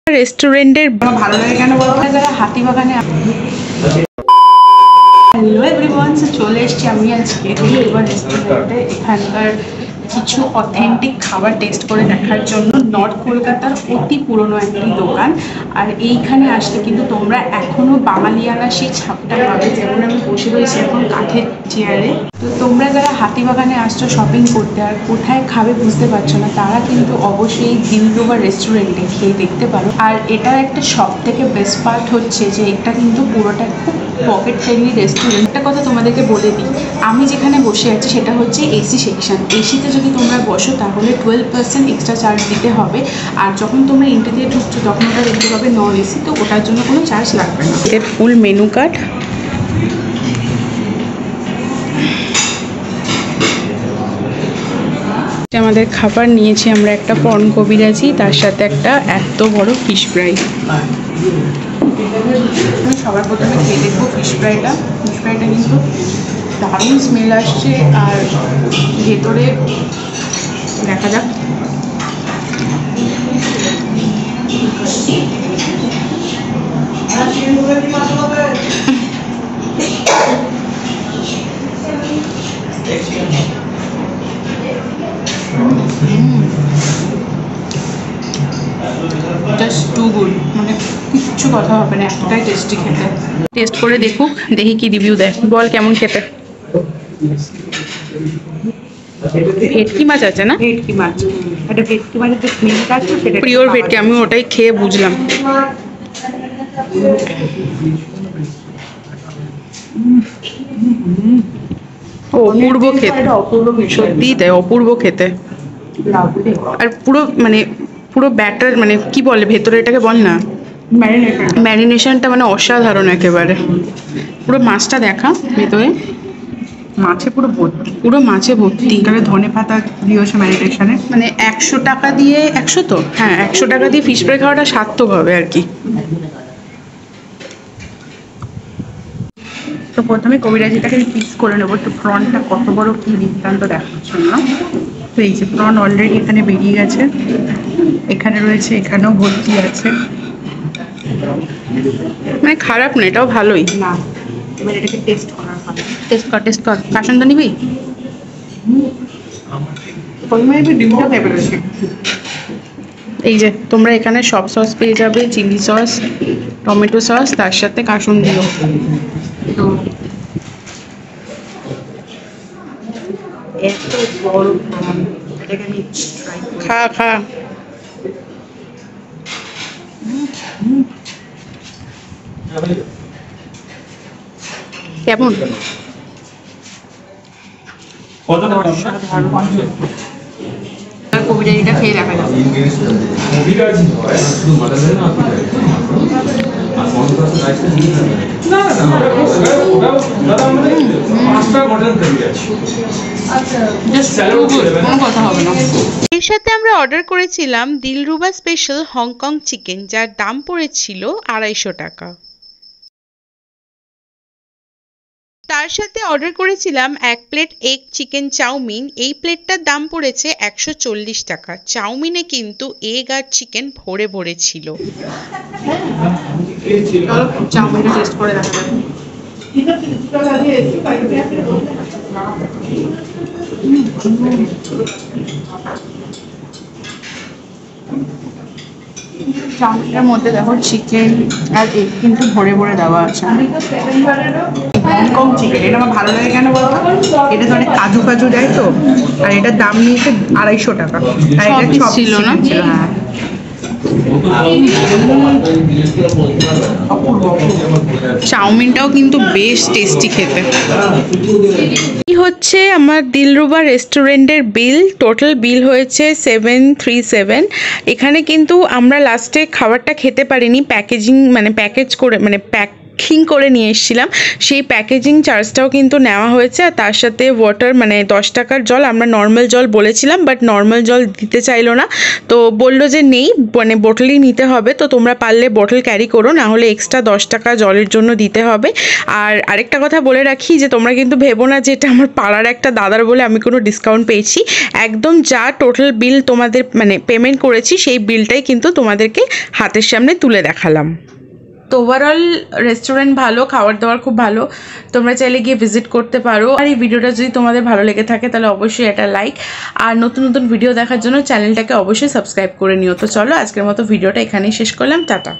রেস্টুরেন্টের ভালো লাগে কেন বলবো, যারা হাতিবাগানে। হ্যালো এভরিওয়ান, চলে এসেছি আমি আজকে দিলরুবা রেস্টুরেন্টে এখানকার কিছু অথেন্টিক খাবার টেস্ট করে দেখার জন্য। নর্থ কলকাতার অতি পুরনো একটি দোকান, আর এইখানে আসলে কিন্তু তোমরা এখনো বাঙালিয়ানা সেই ছাপটা পাবে। যেমন আমি বসে রয়েছি এখন কাঠের চেয়ারে। তো তোমরা যারা হাতিবাগানে আসছো শপিং করতে আর কোথায় খাবে বুঝতে পারছো না, তারা কিন্তু অবশ্যই দিলরুবা রেস্টুরেন্টে খেয়ে দেখতে পারো। আর এটার একটা সব থেকে বেস্ট পার্ট হচ্ছে যে এটা কিন্তু পুরোটা খুব পকেট ফ্রেন্ডলি রেস্টুরেন্ট। একটা কথা তোমাদেরকে বলে দিই, আমি যেখানে বসে আছি সেটা হচ্ছে এসি সেকশন। এসিতে যদি তোমরা বসো তাহলে 12% এক্সট্রা চার্জ দিতে হবে, আর যখন তোমরা এন্ট্রি দিয়ে ঢুকছো তখন ওটা দেখতে পাবে নন এসি, তো ওটার জন্য কোনো চার্জ লাগবে না। এর ফুল মেনু কার্ড। আমাদের খাবার নিয়েছি আমরা একটা প্রন কবিরাজি, তার সাথে একটা এত বড় ফিশ ফ্রাই। আমি সবার প্রথমে খেয়ে দেখবো ফিশ ফ্রাইটা। ফিশ ফ্রাইটা কিন্তু দারুণ স্মেল আসছে, আর ভেতরে দেখা যাক। জাস্ট টু গুড, মানে কিচ্ছু কথা হবে না, এতটাই টেস্টি খেতে। টেস্ট করে দেখুক, দেখি কি রিভিউ দেয়। বল কেমন খেতে। ভেটকি মাছ আছে না? ভেটকি মাছ, এটা ভেটকি মাছের যে স্মেলটা আছে সেটা পিওর ভেটকি। আমি ওটাই খেয়ে বুঝলাম। অপূর্ব খেতে, সত্যিই তাই, অপূর্ব খেতে। আর পুরো মানে পুরো ব্যাটার, মানে কি বলে ভেতরে এটাকে বল না, ম্যারিনেশনটা মানে অসাধারণ একেবারে। পুরো মাছটা দেখা, ভেতরে মাছে পুরো ভর্তি, পুরো মাছে ভর্তি। তাহলে ধনে পাতা দিয়েছে ম্যারিনেশনে, মানে 100 টাকা দিয়ে, 100 তো হ্যাঁ 100 টাকা দিয়ে ফিশ ফ্রাই খাওয়াটা সার্থক হবে আর কি। তো প্রথমে কবিরাজিটাকে পিস করে নেবো। তো প্রনটা কত বড় কি বৃত্তান্ত দেখার জন্য। তো এই যে প্রন অলরেডি এখানে বেরিয়ে গেছে, এখানে রয়েছে, এখানেও ভর্তি আছে। মানে খারাপ না, এটাও ভালোই না। এবার এটাকে টেস্ট করার কথা। টেস্ট কর কাসন্দ নিবি। ডিমটা খেয়ে ফেলেছি। এই যে তোমরা এখানে সব সস পেয়ে যাবে, চিলি সস, টমেটো সস, তার সাথে কাসুন্দিও। তো এত বড় প্রন, এটাকে আমি ট্রাই করি। খা কেমন? কবিরাজিটা খেয়ে দেখা যাবে। এর সাথে আমরা অর্ডার করেছিলাম দিলরুবা স্পেশাল হংকং চিকেন, যার দাম পড়েছিল 250 টাকা। তার সাথে অর্ডার করেছিলাম 1 প্লেট এগ চিকেন চাউমিন। এই প্লেটটার দাম পড়েছে 140 টাকা। চাউমিনে কিন্তু এগ আর চিকেন ভরে ভরে ছিল। চাউমিনটা টেস্ট করে দেখা যাবে। চাউমিনের মধ্যে দেখো চিকেন আর এগ কিন্তু ভরে ভরে দেওয়া আছে। হংকং চিকেন, এটা আমার ভালো লাগে কেন বলতো, এটা তো অনেক কাজু কাজু দেয় তো, আর এটার দাম নিয়েছে 250 টাকা। আর এটা সব ছিল না। হ্যাঁ চাউমিনটাও কিন্তু বেশ টেস্টি খেতে। কি হচ্ছে আমার দিলরুবা রেস্টুরেন্টের বিল। টোটাল বিল হয়েছে 737। এখানে কিন্তু আমরা লাস্টে খাবারটা খেতে পারিনি, প্যাকেজিং মানে প্যাকেজ করে, মানে প্যাক প্যাকিং করে নিয়ে এসেছিলাম, সেই প্যাকেজিং চার্জটাও কিন্তু নেওয়া হয়েছে। আর তার সাথে ওয়াটার মানে 10 টাকার জল, আমরা নর্মাল জল বলেছিলাম বাট নর্মাল জল দিতে চাইলো না, তো বললো যে নেই, মানে বোতলই নিতে হবে। তো তোমরা পারলে বোতল ক্যারি করো, না হলে এক্সট্রা 10 টাকা জলের জন্য দিতে হবে। আর আরেকটা কথা বলে রাখি যে তোমরা কিন্তু ভেবো না যে এটা আমার পাড়ার একটা দাদার বলে আমি কোনো ডিসকাউন্ট পেয়েছি। একদম যা টোটাল বিল তোমাদের মানে পেমেন্ট করেছি সেই বিলটাই কিন্তু তোমাদেরকে হাতের সামনে তুলে দেখালাম। তো ওভারঅল রেস্টুরেন্ট ভালো, খাবার দাবার খুব ভালো, তোমরা চাইলে গিয়ে ভিজিট করতে পারো। আর এই ভিডিওটা যদি তোমাদের ভালো লেগে থাকে তাহলে অবশ্যই এটা লাইক, আর নতুন নতুন ভিডিও দেখার জন্য চ্যানেলটাকে অবশ্যই সাবস্ক্রাইব করে নিও। তো চলো আজকের মতো ভিডিওটা এখানেই শেষ করলাম, টাটা।